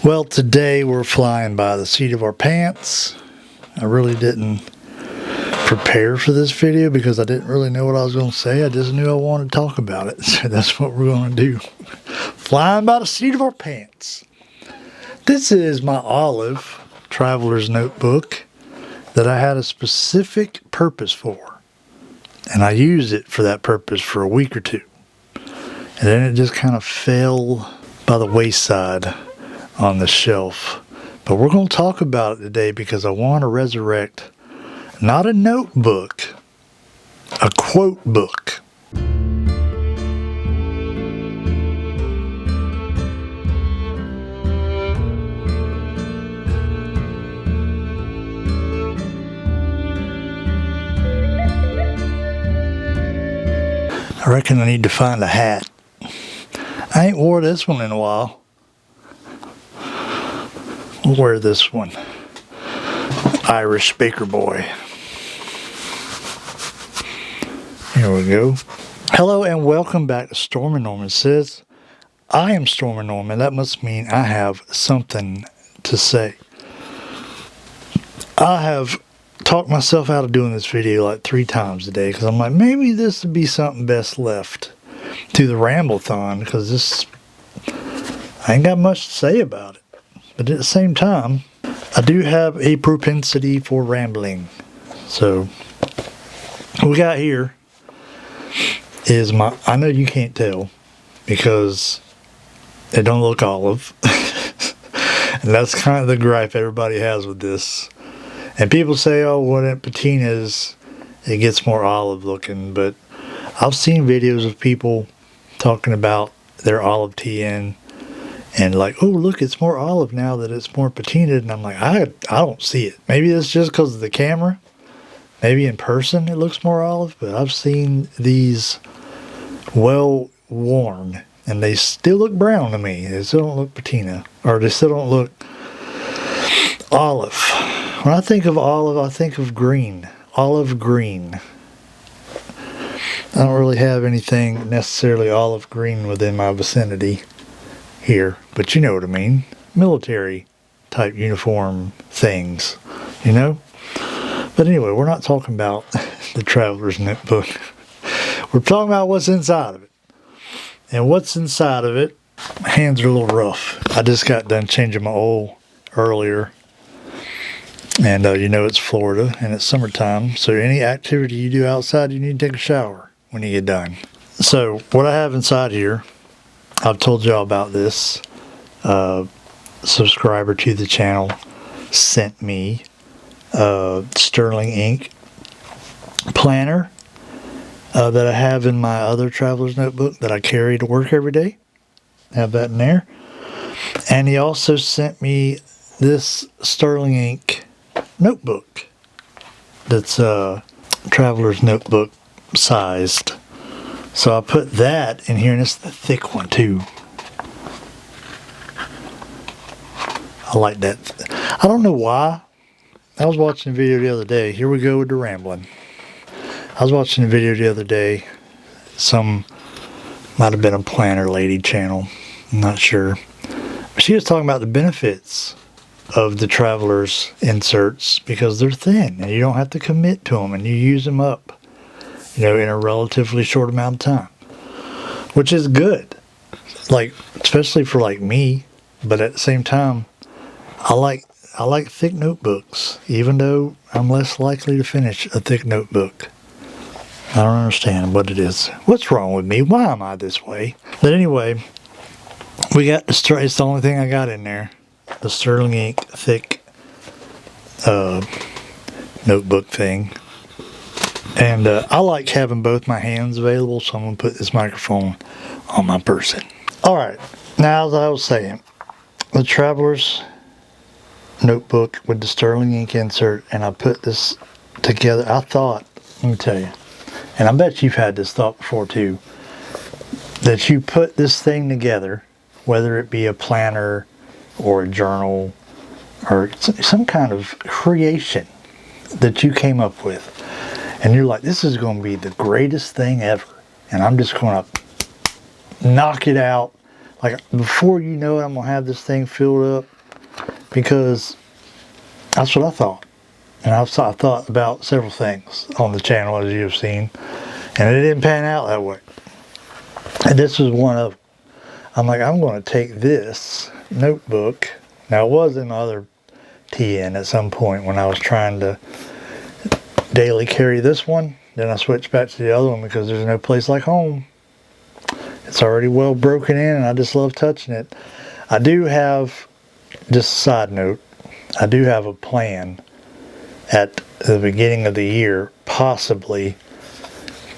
Well, today we're flying by the seat of our pants. I really didn't prepare for this video because I didn't really know what I was going to say. I just knew I wanted to talk about it. So that's what we're going to do. Flying by the seat of our pants. This is my olive traveler's notebook that I had a specific purpose for. And I used it for that purpose for a week or two. And then it just kind of fell by the wayside on the shelf. But we're going to talk about it today because I want to resurrect not a notebook, a quote book. I reckon I need to find a hat. I ain't wore this one in a while. We'll wear this one. Irish Baker Boy. Here we go. Hello and welcome back to Stormin' Norman Says. I am Stormin' Norman. That must mean I have something to say. I have talked myself out of doing this video like 3 times today because I'm like, maybe this would be something best left to the Ramble-thon because this, I ain't got much to say about it. But at the same time, I do have a propensity for rambling. So, what we got here is my, I know you can't tell because it don't look olive. And that's kind of the gripe everybody has with this. And people say, oh, when it patinas, it gets more olive looking. But I've seen videos of people talking about their olive tea and like, oh, look, it's more olive now that it's more patinaed. And I'm like, I don't see it. Maybe it's just because of the camera. Maybe in person it looks more olive. But I've seen these well worn. And they still look brown to me. They still don't look patina. Or they still don't look olive. When I think of olive, I think of green. Olive green. I don't really have anything necessarily olive green within my vicinity here, but you know what I mean. Military type uniform things, you know? But anyway, we're not talking about the traveler's notebook. We're talking about what's inside of it. And what's inside of it, my hands are a little rough. I just got done changing my oil earlier. And you know it's Florida and it's summertime. So any activity you do outside, you need to take a shower when you get done. So what I have inside here, I've told y'all about this. Subscriber to the channel sent me sterling ink planner that I have in my other traveler's notebook that I carry to work every day. Have that in there. And he also sent me this sterling ink notebook that's traveler's notebook sized. So I put that in here, and it's the thick one too. I like that. I don't know why. I was watching a video the other day. Here we go with the rambling. I was watching a video the other day. Some might have been a planner lady channel. I'm not sure. But she was talking about the benefits of the traveler's inserts because they're thin and you don't have to commit to them and you use them up, you know, in a relatively short amount of time, which is good, like especially for like me. But at the same time, I like thick notebooks, even though I'm less likely to finish a thick notebook. I don't understand what it is. What's wrong with me? Why am I this way? But anyway, we got it's the only thing I got in there. The sterling ink thick notebook thing. And I like having both my hands available, so I'm going to put this microphone on my person. Alright, now as I was saying, the traveler's notebook with the sterling ink insert, and I put this together. I thought, let me tell you, and I bet you've had this thought before too, that you put this thing together, whether it be a planner or a journal or some kind of creation that you came up with, and you're like, this is going to be the greatest thing ever, and I'm just going to knock it out Like, before you know it, I'm going to have this thing filled up, because that's what I thought. And I thought about several things on the channel, as you have seen, and it didn't pan out that way. And this was one of them. I'm like, I'm going to take this notebook. Now, it was in the other TN at some point when I was trying to daily carry this one. Then I switched back to the other one because there's no place like home. It's already well broken in, and I just love touching it. I do have, just a side note, I do have a plan at the beginning of the year, possibly,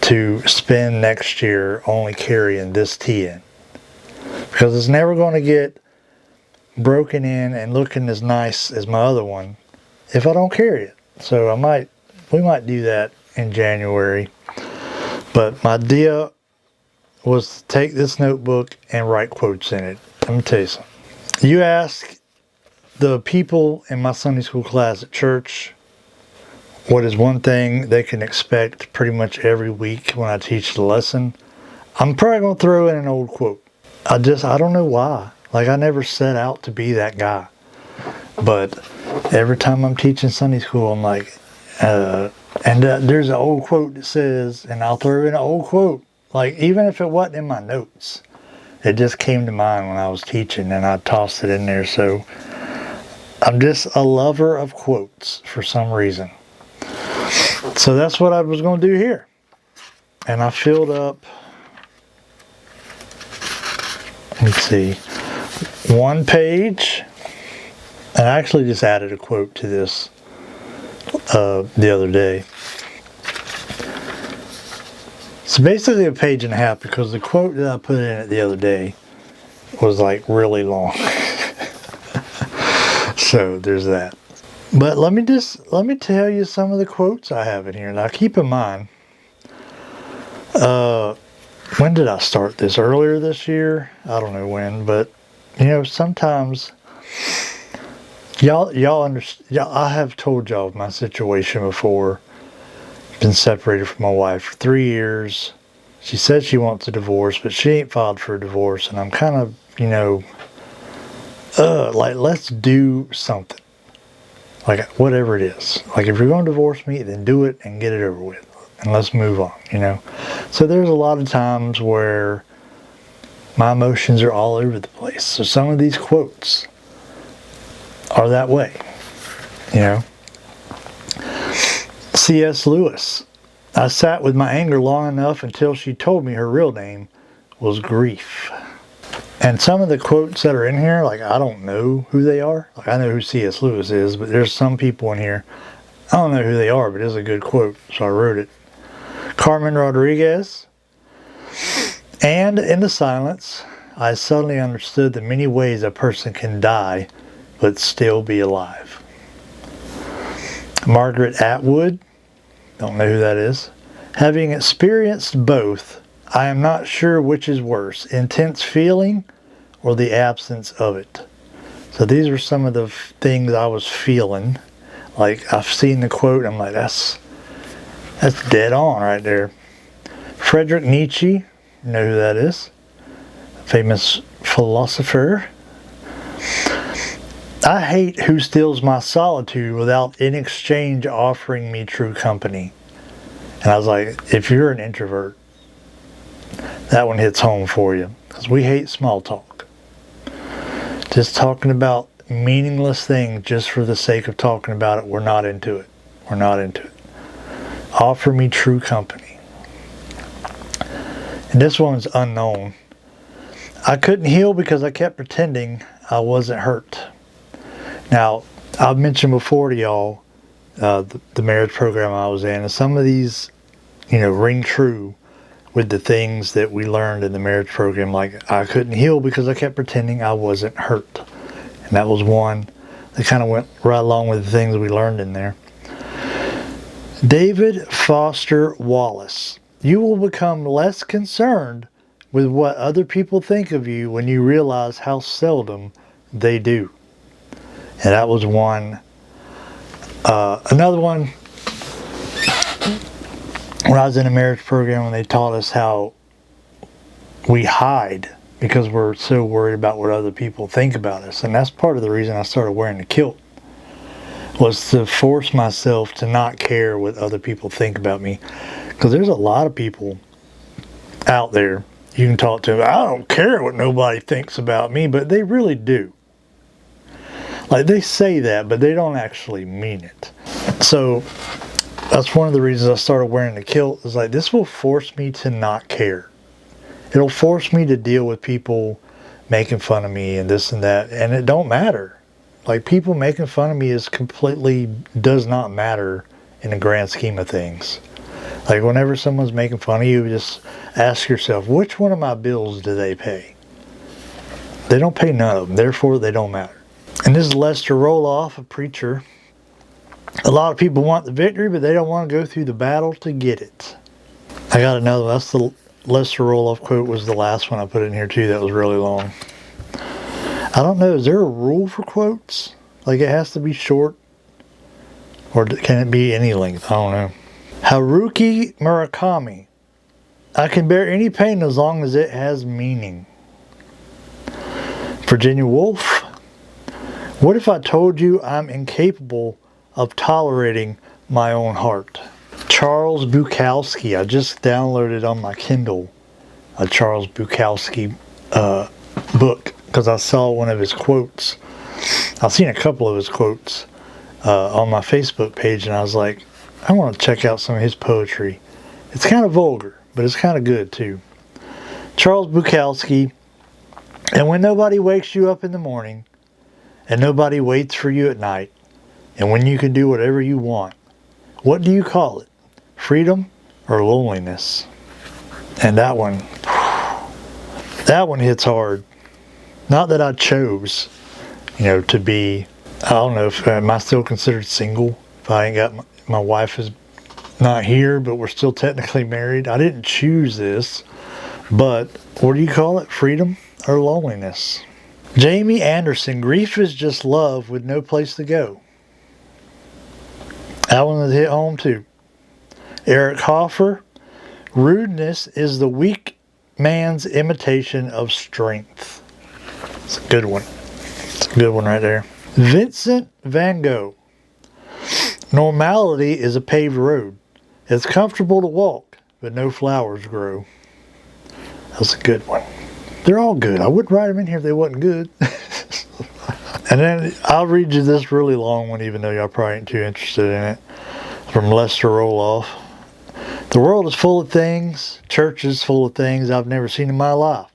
to spend next year only carrying this TN. Because it's never going to get broken in and looking as nice as my other one if I don't carry it. So we might do that in January. But my idea was to take this notebook and write quotes in it. Let me tell you something. You ask the people in my Sunday school class at church what is one thing they can expect pretty much every week when I teach the lesson, I'm probably going to throw in an old quote. I don't know why. Like, I never set out to be that guy. But every time I'm teaching Sunday school, I'm like, there's an old quote that says, and I'll throw in an old quote. Like, even if it wasn't in my notes, it just came to mind when I was teaching, and I tossed it in there. So I'm just a lover of quotes for some reason. So that's what I was going to do here. And I filled up, let's see, one page. And I actually just added a quote to this the other day. It's basically a page and a half, because the quote that I put in it the other day was like really long. So there's that. But let me tell you some of the quotes I have in here. Now keep in mind, when did I start this? Earlier this year? I don't know when, but you know, sometimes y'all understand. I have told y'all my situation before. Been separated from my wife for 3 years. She said she wants a divorce, but she ain't filed for a divorce, and I'm kind of, you know, like, let's do something. Like, whatever it is. Like, if you're going to divorce me, then do it and get it over with. And let's move on, you know. So there's a lot of times where my emotions are all over the place. So some of these quotes are that way, you know. C.S. Lewis. I sat with my anger long enough until she told me her real name was grief. And some of the quotes that are in here, like, I don't know who they are. Like, I know who C.S. Lewis is, but there's some people in here, I don't know who they are, but it's a good quote, so I wrote it. Carmen Rodriguez. And in the silence, I suddenly understood the many ways a person can die, but still be alive. Margaret Atwood. Don't know who that is. Having experienced both, I am not sure which is worse, intense feeling or the absence of it. So these are some of the things I was feeling. Like, I've seen the quote, I'm like, that's dead on right there. Friedrich Nietzsche, you know who that is? Famous philosopher. I hate who steals my solitude without in exchange offering me true company. And I was like, if you're an introvert, that one hits home for you. Because we hate small talk. Just talking about meaningless things just for the sake of talking about it, we're not into it. We're not into it. Offer me true company. And this one's unknown. I couldn't heal because I kept pretending I wasn't hurt. Now, I've mentioned before to y'all the marriage program I was in, and some of these, you know, ring true with the things that we learned in the marriage program. Like, I couldn't heal because I kept pretending I wasn't hurt. And that was one that kind of went right along with the things we learned in there. David Foster Wallace. You will become less concerned with what other people think of you when you realize how seldom they do. And that was one. Another one, when I was in a marriage program, when they taught us how we hide because we're so worried about what other people think about us. And that's part of the reason I started wearing the kilt, was to force myself to not care what other people think about me. Because there's a lot of people out there you can talk to. I don't care what nobody thinks about me, but they really do. Like, they say that, but they don't actually mean it. So that's one of the reasons I started wearing the kilt. Is like, this will force me to not care. It'll force me to deal with people making fun of me and this and that, and it don't matter. Like, people making fun of me does not matter in the grand scheme of things. Like, whenever someone's making fun of you, just ask yourself, which one of my bills do they pay? They don't pay none of them, therefore they don't matter. And this is Lester Roloff, a preacher. A lot of people want the victory, but they don't want to go through the battle to get it. I got another one. That's the Lester Roloff quote, was the last one I put in here too. That was really long. I don't know, is there a rule for quotes? Like, it has to be short? Or can it be any length? I don't know. Haruki Murakami. I can bear any pain as long as it has meaning. Virginia Woolf. What if I told you I'm incapable of tolerating my own heart? Charles Bukowski. I just downloaded on my Kindle a Charles Bukowski book because I saw one of his quotes. I've seen a couple of his quotes on my Facebook page, and I was like, I want to check out some of his poetry. It's kind of vulgar, but it's kind of good too. Charles Bukowski. And when nobody wakes you up in the morning, and nobody waits for you at night, and when you can do whatever you want, what do you call it? Freedom or loneliness? And that one hits hard. Not that I chose, to be, I don't know, am I still considered single? If I ain't got, my wife is not here, but we're still technically married. I didn't choose this, but what do you call it? Freedom or loneliness? Jamie Anderson, grief is just love with no place to go. That one has hit home too. Eric Hoffer, rudeness is the weak man's imitation of strength. It's a good one. It's a good one right there. Vincent van Gogh, normality is a paved road. It's comfortable to walk, but no flowers grow. That's a good one. They're all good. I wouldn't write them in here if they wasn't good. And then I'll read you this really long one, even though y'all probably ain't too interested in it. From Lester Roloff. The world is full of things. Churches full of things I've never seen in my life.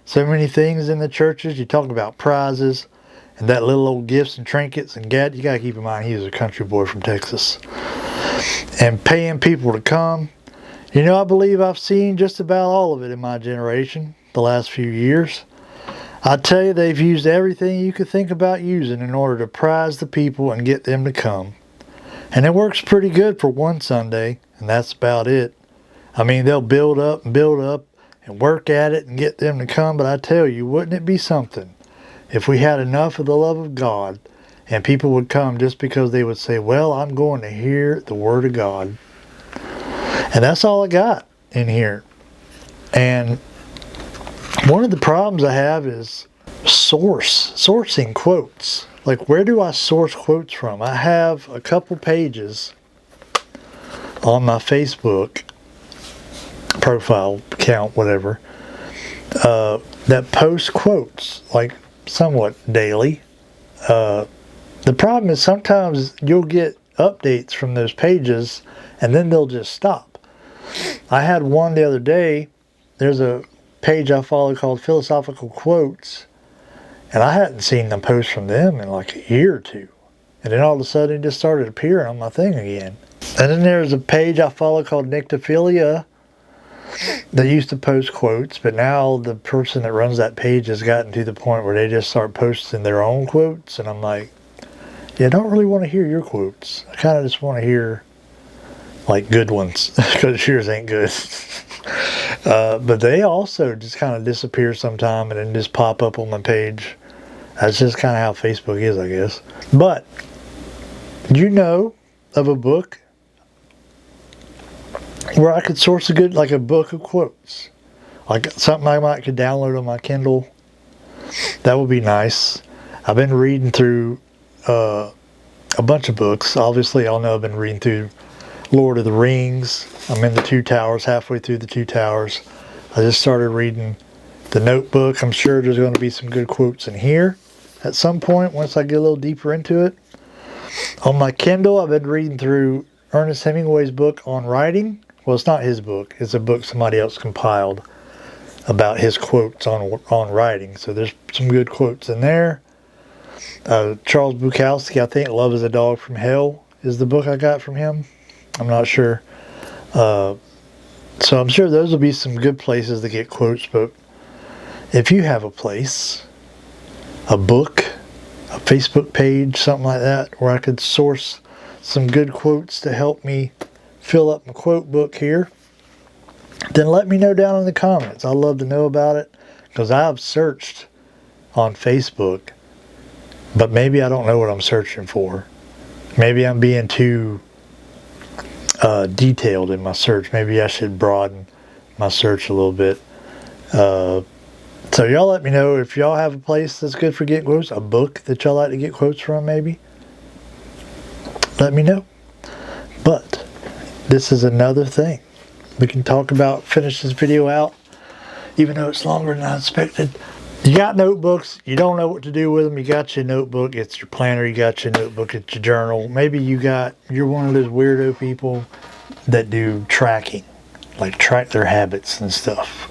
So many things in the churches. You talk about prizes and that little old gifts and trinkets and you gotta keep in mind he was a country boy from Texas. And paying people to come. I believe I've seen just about all of it in my generation the last few years. I tell you, they've used everything you could think about using in order to prize the people and get them to come. And it works pretty good for one Sunday, and that's about it. I mean, they'll build up and work at it and get them to come, but I tell you, wouldn't it be something if we had enough of the love of God and people would come just because they would say, well, I'm going to hear the Word of God. And that's all I got in here. And one of the problems I have is sourcing quotes. Like, where do I source quotes from? I have a couple pages on my Facebook profile account, whatever, that post quotes, like, somewhat daily. The problem is sometimes you'll get updates from those pages and then they'll just stop. I had one the other day. There's a page I follow called Philosophical Quotes, and I hadn't seen them post from them in like a year or two. And then all of a sudden it just started appearing on my thing again. And then there's a page I follow called Nyctophilia that used to post quotes, but now the person that runs that page has gotten to the point where they just start posting their own quotes, and I'm like, yeah, I don't really want to hear your quotes. I kind of just want to hear like good ones, because yours ain't good. But they also just kind of disappear sometime and then just pop up on my page. That's just kind of how Facebook is, I guess. But of a book where I could source a book of quotes, Like something I might could download on my Kindle. That would be nice. I've been reading through a bunch of books. Obviously, y'all know I've been reading through Lord of the Rings. I'm in the Two Towers, halfway through the Two Towers. I just started reading The Notebook. I'm sure there's going to be some good quotes in here at some point once I get a little deeper into it. On my Kindle, I've been reading through Ernest Hemingway's book on writing. Well, it's not his book. It's a book somebody else compiled about his quotes on writing. So there's some good quotes in there. Charles Bukowski, I think Love is a Dog from Hell is the book I got from him. I'm not sure. So I'm sure those will be some good places to get quotes. But if you have a place, a book, a Facebook page, something like that, where I could source some good quotes to help me fill up my quote book here, then let me know down in the comments. I'd love to know about it, because I've searched on Facebook, but maybe I don't know what I'm searching for. Maybe I'm being too detailed in my search. Maybe I should broaden my search a little bit. So y'all let me know if y'all have a place that's good for getting quotes, a book that y'all like to get quotes from maybe. Let me know. But this is another thing we can talk about, finish this video out, even though it's longer than I expected. You got notebooks, you don't know what to do with them, you got your notebook, it's your planner, you got your notebook, it's your journal. Maybe you're one of those weirdo people that do tracking, like track their habits and stuff.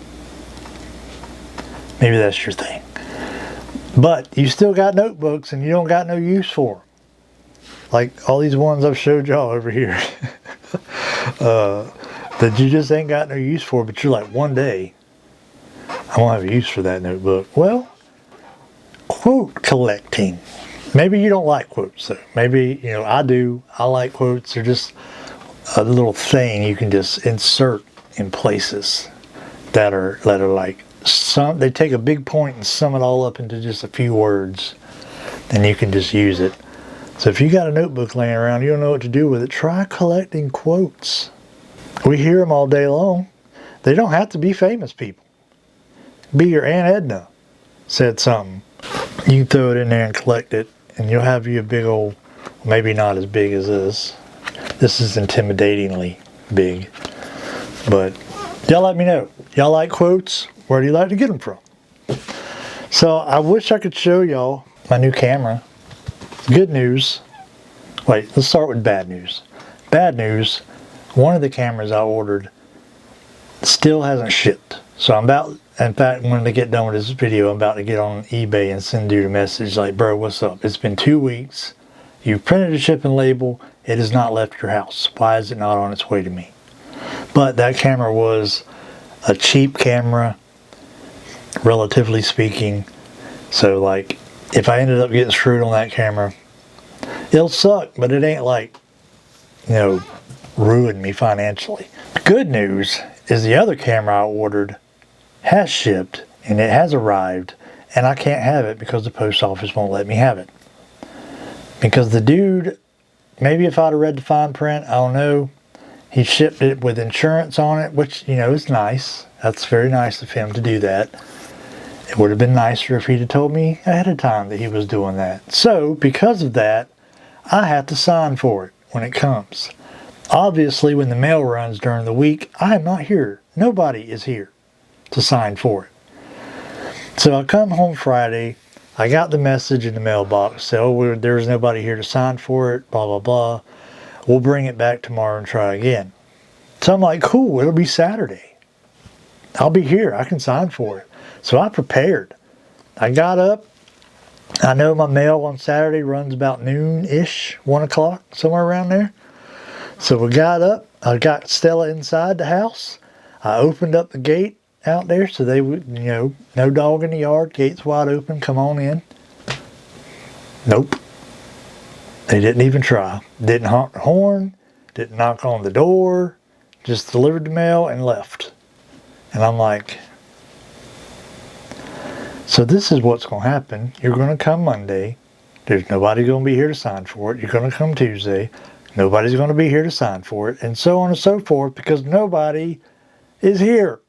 Maybe that's your thing. But you still got notebooks and you don't got no use for them. Like all these ones I've showed y'all over here. That you just ain't got no use for, but you're like, one day I won't have a use for that notebook. Well, quote collecting. Maybe you don't like quotes though. Maybe, I do. I like quotes. They're just a little thing you can just insert in places that are like they take a big point and sum it all up into just a few words, and you can just use it. So if you got a notebook laying around, you don't know what to do with it, try collecting quotes. We hear them all day long. They don't have to be famous people. Be your Aunt Edna said something. You can throw it in there and collect it, and you'll have you a big old, maybe not as big as this. This is intimidatingly big. But y'all let me know. Y'all like quotes? Where do you like to get them from? So I wish I could show y'all my new camera. Good news. Wait, let's start with bad news. Bad news, one of the cameras I ordered still hasn't shipped. So in fact, when I get done with this video, I'm about to get on eBay and send you a message like, bro, what's up? It's been 2 weeks. You've printed a shipping label. It has not left your house. Why is it not on its way to me? But that camera was a cheap camera, relatively speaking. So like, if I ended up getting screwed on that camera, it'll suck, but it ain't like, ruin me financially. Good news is the other camera I ordered has shipped and it has arrived, and I can't have it because the post office won't let me have it. Because the dude, maybe if I'd have read the fine print, I don't know, he shipped it with insurance on it, which, is nice. That's very nice of him to do that. It would have been nicer if he'd have told me ahead of time that he was doing that. So, because of that, I have to sign for it when it comes. Obviously, when the mail runs during the week, I am not here. Nobody is here to sign for it. So I come home Friday. I got the message in the mailbox. Said, there's nobody here to sign for it, blah, blah, blah. We'll bring it back tomorrow and try again. So I'm like, cool, it'll be Saturday. I'll be here. I can sign for it. So I prepared. I got up. I know my mail on Saturday runs about noon-ish, 1 o'clock, somewhere around there. So we got up. I got Stella inside the house. I opened up the gate out there so they would, no dog in the yard. Gate's wide open. Come on in. Nope. They didn't even try. Didn't honk the horn. Didn't knock on the door. Just delivered the mail and left. And I'm like, so this is what's going to happen. You're going to come Monday. There's nobody going to be here to sign for it. You're going to come Tuesday. Nobody's going to be here to sign for it. And so on and so forth, because nobody is here.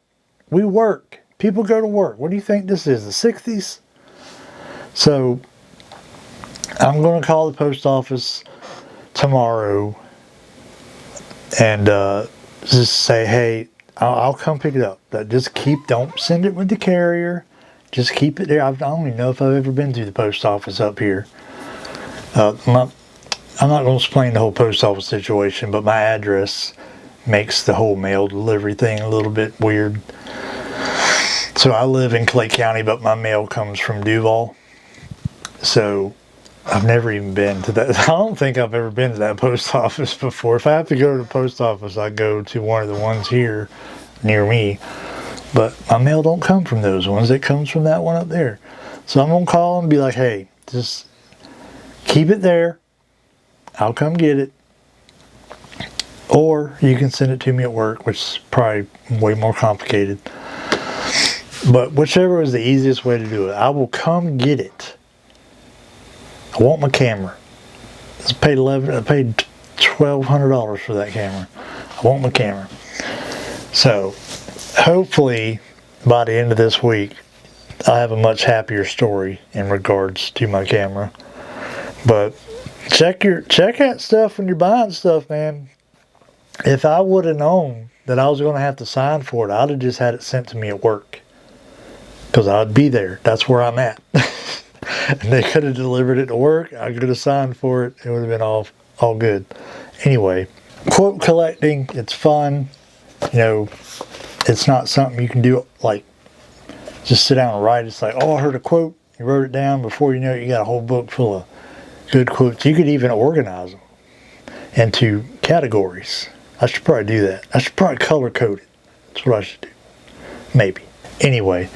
We work. People go to work. What do you think this is, the 60s? So I'm going to call the post office tomorrow and just say, hey, I'll come pick it up. Don't send it with the carrier. Just keep it there. I don't even know if I've ever been to the post office up here. I'm not going to explain the whole post office situation, but my address makes the whole mail delivery thing a little bit weird. So I live in Clay County, but my mail comes from Duval. So I've never even been to that. I don't think I've ever been to that post office before. If I have to go to the post office, I go to one of the ones here near me. But my mail don't come from those ones. It comes from that one up there. So I'm going to call and be like, hey, just keep it there. I'll come get it. Or you can send it to me at work, which is probably way more complicated. But whichever is the easiest way to do it, I will come get it. I want my camera. I paid $1,200 for that camera. I want my camera. So hopefully by the end of this week, I have a much happier story in regards to my camera. But check that stuff when you're buying stuff, man. If I would have known that I was going to have to sign for it, I'd have just had it sent to me at work. Because I'd be there. That's where I'm at. And they could have delivered it to work. I could have signed for it. It would have been all good. Anyway, quote collecting, it's fun. You know, it's not something you can do like just sit down and write. It's like, oh, I heard a quote. You wrote it down. Before you know it, you got a whole book full of good quotes. You could even organize them into categories. I should probably do that. I should probably color code it. That's what I should do. Maybe. Anyway,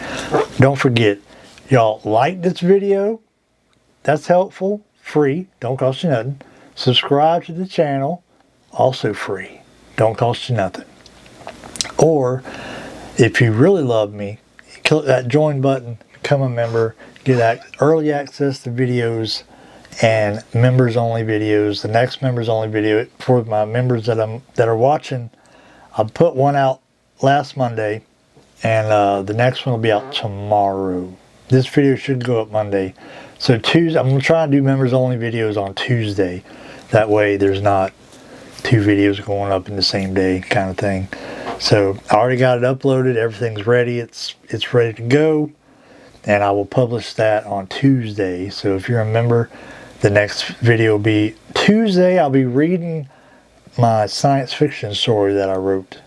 don't forget, y'all like this video. That's helpful. Free. Don't cost you nothing. Subscribe to the channel. Also free. Don't cost you nothing. Or, if you really love me, click that join button, become a member, get early access to videos and members only videos. The next members only video for my members that are watching, I put one out last Monday. And the next one will be out tomorrow. This video should go up Monday. So Tuesday, I'm going to try and do members only videos on Tuesday. That way there's not 2 videos going up in the same day kind of thing. So I already got it uploaded. Everything's ready. It's ready to go. And I will publish that on Tuesday. So if you're a member, the next video will be Tuesday. I'll be reading my science fiction story that I wrote.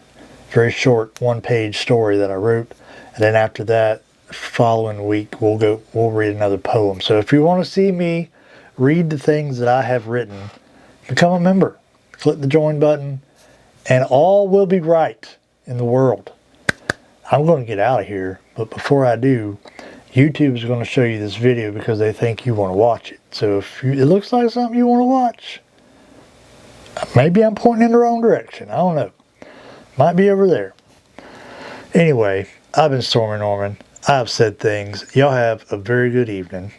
Very short 1-page story that I wrote, and then after that, following week we'll read another poem. So if you want to see me read the things that I have written, become a member. Click the join button, and all will be right in the world. I'm going to get out of here, but before I do, YouTube is going to show you this video because they think you want to watch it. So if it looks like something you want to watch, maybe I'm pointing in the wrong direction. I don't know. Might be over there. Anyway, I've been Stormy Norman. I've said things. Y'all have a very good evening.